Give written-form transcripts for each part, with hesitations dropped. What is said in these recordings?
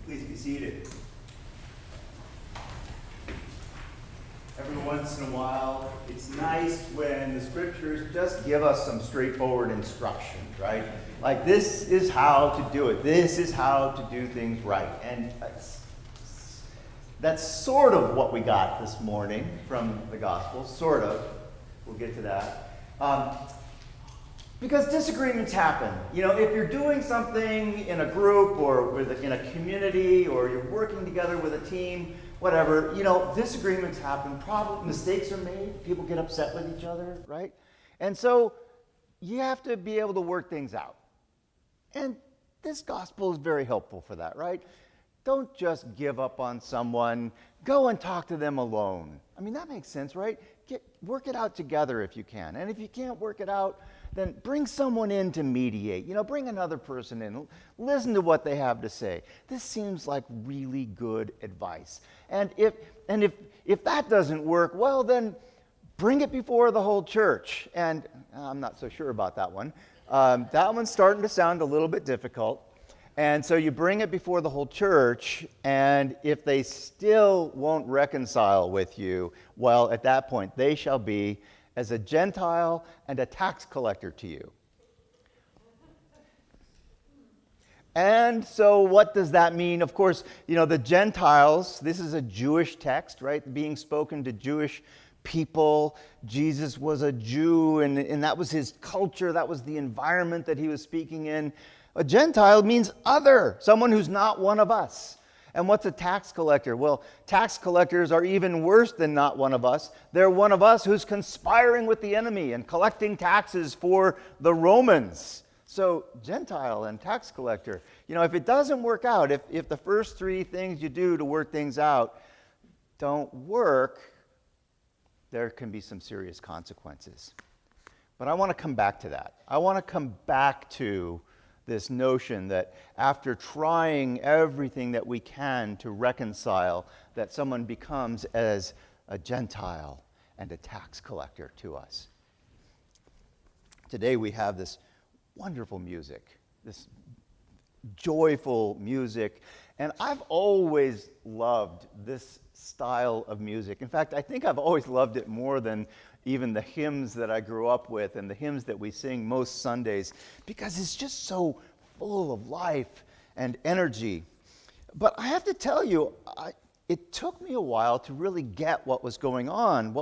Please be seated. Every once in a while, it's nice when the scriptures just give us some straightforward instructions, right? Like, this is how to do it. This is how to do things right. And that's sort of what we got this morning from the gospel, sort of. We'll get to that. Because disagreements happen. You know, if you're doing something in a group or in a community, or you're working together with a team, whatever, you know, disagreements happen. Mistakes are made. People get upset with each other, right? And so you have to be able to work things out. And this gospel is very helpful for that, right? Don't just give up on someone. Go and talk to them alone. I mean, that makes sense, right? Work it out together if you can. And if you can't work it out, then bring someone in to mediate. You know, bring another person in. Listen to what they have to say. This seems like really good advice. And if that doesn't work, well, then bring it before the whole church. And I'm not so sure about that one. That one's starting to sound a little bit difficult. And so you bring it before the whole church, and if they still won't reconcile with you, well, at that point, they shall be as a Gentile and a tax collector to you. And so what does that mean? Of course, you know, the Gentiles, this is a Jewish text, right? Being spoken to Jewish people. Jesus was a Jew, and that was his culture. That was the environment that he was speaking in. A Gentile means other, someone who's not one of us. And what's a tax collector? Well, tax collectors are even worse than not one of us. They're one of us who's conspiring with the enemy and collecting taxes for the Romans. So Gentile and tax collector. You know, if it doesn't work out, if the first three things you do to work things out don't work, there can be some serious consequences. But I want to come back to that. I want to come back to this notion that after trying everything that we can to reconcile, that someone becomes as a Gentile and a tax collector to us. Today we have this wonderful music, this joyful music, and I've always loved this style of music. In fact, I think I've always loved it more than even the hymns that I grew up with and the hymns that we sing most Sundays, because it's just so full of life and energy. But I have to tell you, it took me a while to really get what was going on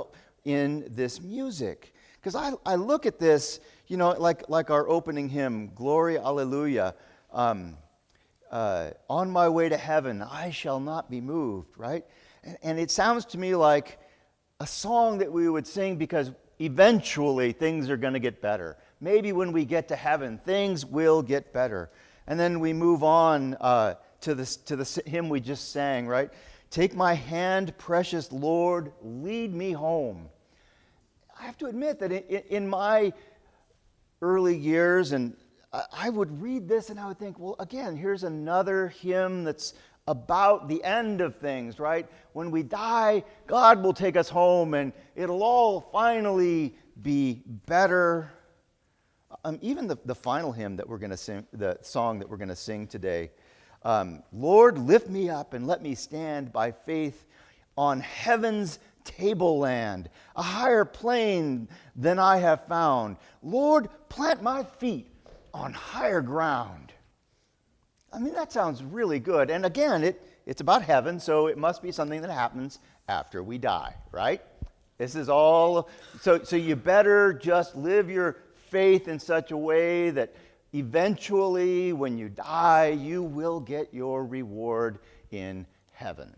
in this music. Because I look at this, you know, like our opening hymn, Glory, Alleluia, on my way to heaven, I shall not be moved, right? And it sounds to me like a song that we would sing because eventually things are going to get better. Maybe when we get to heaven, things will get better. And then we move on to the hymn we just sang, right? Take my hand, precious Lord, lead me home. I have to admit that in my early years, and I would read this and I would think, well, again, here's another hymn that's about the end of things, right? When we die, God will take us home and it'll all finally be better. Even the final hymn that we're going to sing, the song that we're going to sing today, Lord, lift me up and let me stand by faith on heaven's tableland, a higher plane than I have found. Lord, plant my feet on higher ground. I mean, that sounds really good. And again, it's about heaven, so it must be something that happens after we die, right? This is all, so you better just live your faith in such a way that eventually, when you die, you will get your reward in heaven.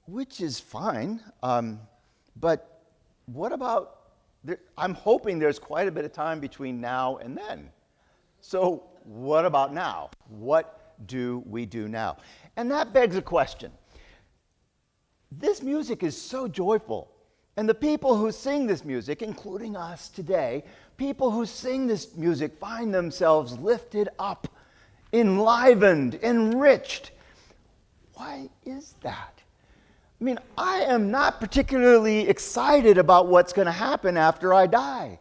Which is fine, but what about, I'm hoping there's quite a bit of time between now and then. So what about now? What do we do now? And that begs a question. This music is so joyful. And the people who sing this music, including us today, people who sing this music find themselves lifted up, enlivened, enriched. Why is that? I mean, I am not particularly excited about what's going to happen after I die.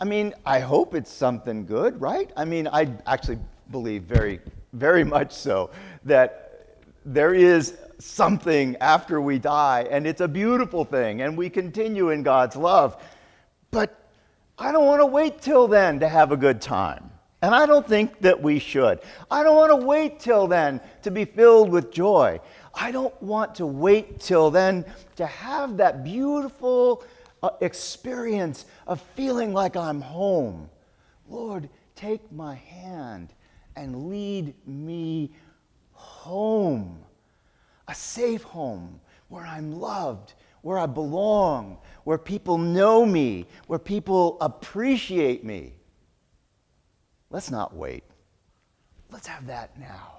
I mean, I hope it's something good, right? I mean, I actually believe very, very much so that there is something after we die, and it's a beautiful thing, and we continue in God's love. But I don't want to wait till then to have a good time. And I don't think that we should. I don't want to wait till then to be filled with joy. I don't want to wait till then to have that beautiful experience of feeling like I'm home. Lord, take my hand and lead me home. A safe home where I'm loved, where I belong, where people know me, where people appreciate me. Let's not wait. Let's have that now.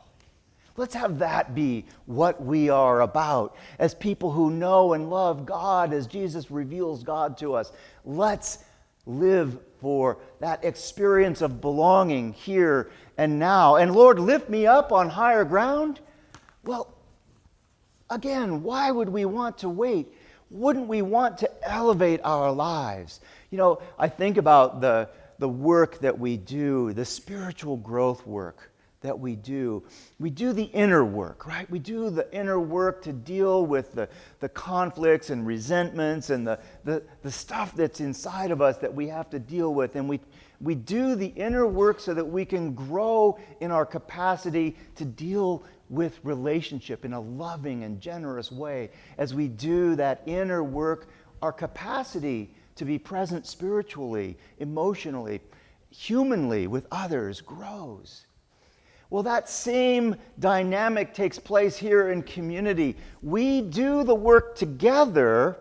Let's have that be what we are about as people who know and love God as Jesus reveals God to us. Let's live for that experience of belonging here and now. And Lord, lift me up on higher ground. Well, again, why would we want to wait? Wouldn't we want to elevate our lives? You know, I think about the work that we do, the spiritual growth work that we do. We do the inner work, right? We do the inner work to deal with the conflicts and resentments and the stuff that's inside of us that we have to deal with. And we do the inner work so that we can grow in our capacity to deal with relationship in a loving and generous way. As we do that inner work, our capacity to be present spiritually, emotionally, humanly with others grows. Well, that same dynamic takes place here in community. We do the work together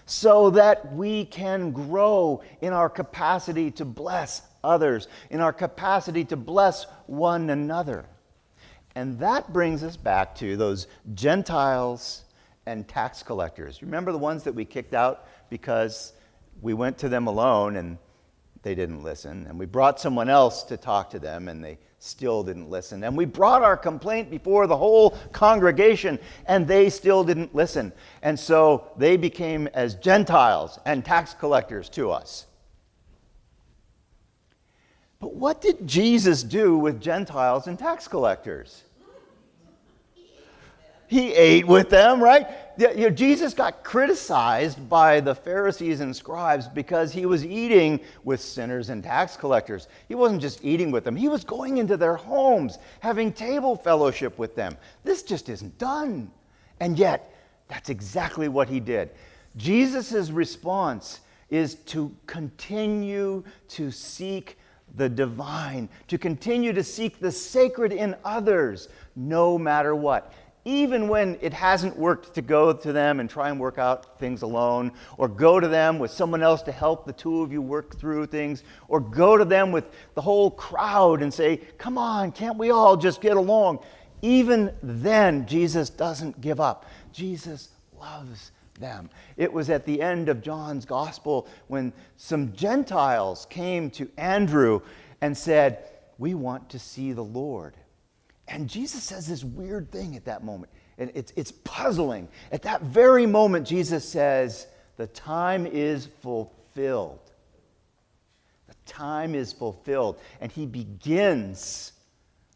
so that we can grow in our capacity to bless others, in our capacity to bless one another. And that brings us back to those Gentiles and tax collectors. Remember the ones that we kicked out because we went to them alone and they didn't listen, and we brought someone else to talk to them and they still didn't listen, and we brought our complaint before the whole congregation and they still didn't listen, and so they became as Gentiles and tax collectors to us. But what did Jesus do with Gentiles and tax collectors? He ate with them, right? Jesus got criticized by the Pharisees and scribes because he was eating with sinners and tax collectors. He wasn't just eating with them. He was going into their homes, having table fellowship with them. This just isn't done. And yet, that's exactly what he did. Jesus' response is to continue to seek the divine, to continue to seek the sacred in others, no matter what. Even when it hasn't worked to go to them and try and work out things alone, or go to them with someone else to help the two of you work through things, or go to them with the whole crowd and say, come on, can't we all just get along? Even then, Jesus doesn't give up. Jesus loves them. It was at the end of John's gospel when some Gentiles came to Andrew and said, we want to see the Lord. And Jesus says this weird thing at that moment. And it's puzzling. At that very moment, Jesus says, the time is fulfilled. The time is fulfilled. And he begins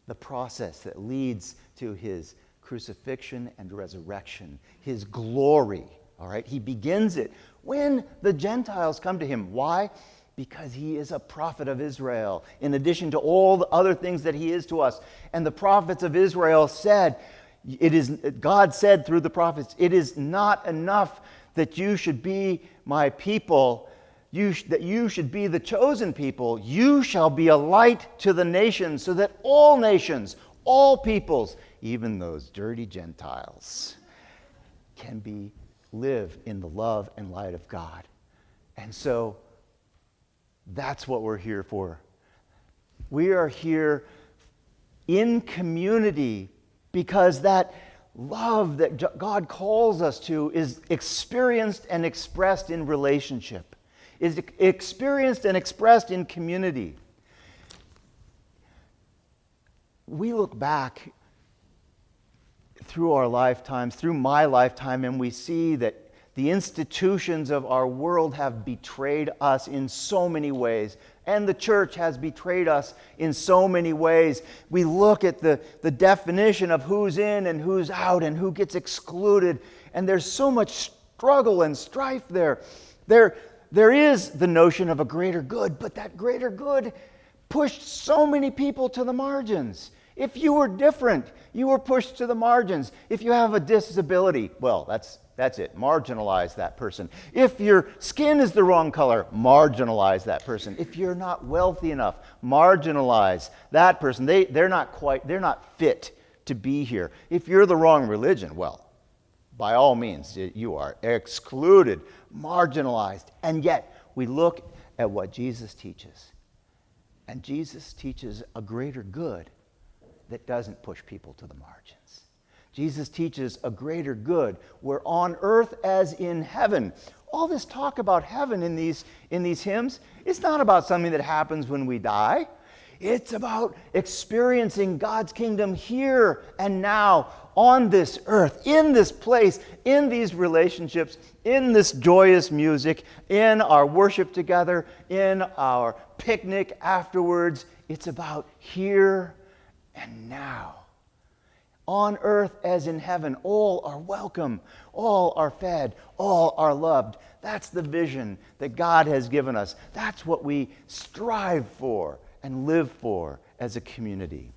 the process that leads to his crucifixion and resurrection, his glory. All right? He begins it when the Gentiles come to him. Why? Because he is a prophet of Israel, in addition to all the other things that he is to us. And the prophets of Israel said, God said through the prophets, it is not enough that you should be my people, that you should be the chosen people. You shall be a light to the nations, so that all nations, all peoples, even those dirty Gentiles, can live in the love and light of God. And so, that's what we're here for. We are here in community because that love that God calls us to is experienced and expressed in relationship, is experienced and expressed in community. We look back through our lifetimes, through my lifetime, and we see that the institutions of our world have betrayed us in so many ways, and the church has betrayed us in so many ways. We look at the definition of who's in and who's out and who gets excluded, and there's so much struggle and strife there. There is the notion of a greater good, but that greater good pushed so many people to the margins. If you were different, you were pushed to the margins. If you have a disability, well, that's it. Marginalize that person. If your skin is the wrong color, marginalize that person. If you're not wealthy enough, marginalize that person. They're not fit to be here. If you're the wrong religion, well, by all means, you are excluded, marginalized. And yet, we look at what Jesus teaches. And Jesus teaches a greater good that doesn't push people to the margins. Jesus teaches a greater good. We're on earth as in heaven. All this talk about heaven in these hymns, it's not about something that happens when we die. It's about experiencing God's kingdom here and now on this earth, in this place, in these relationships, in this joyous music, in our worship together, in our picnic afterwards. It's about here and now. On earth as in heaven, all are welcome, all are fed, all are loved. That's the vision that God has given us. That's what we strive for and live for as a community.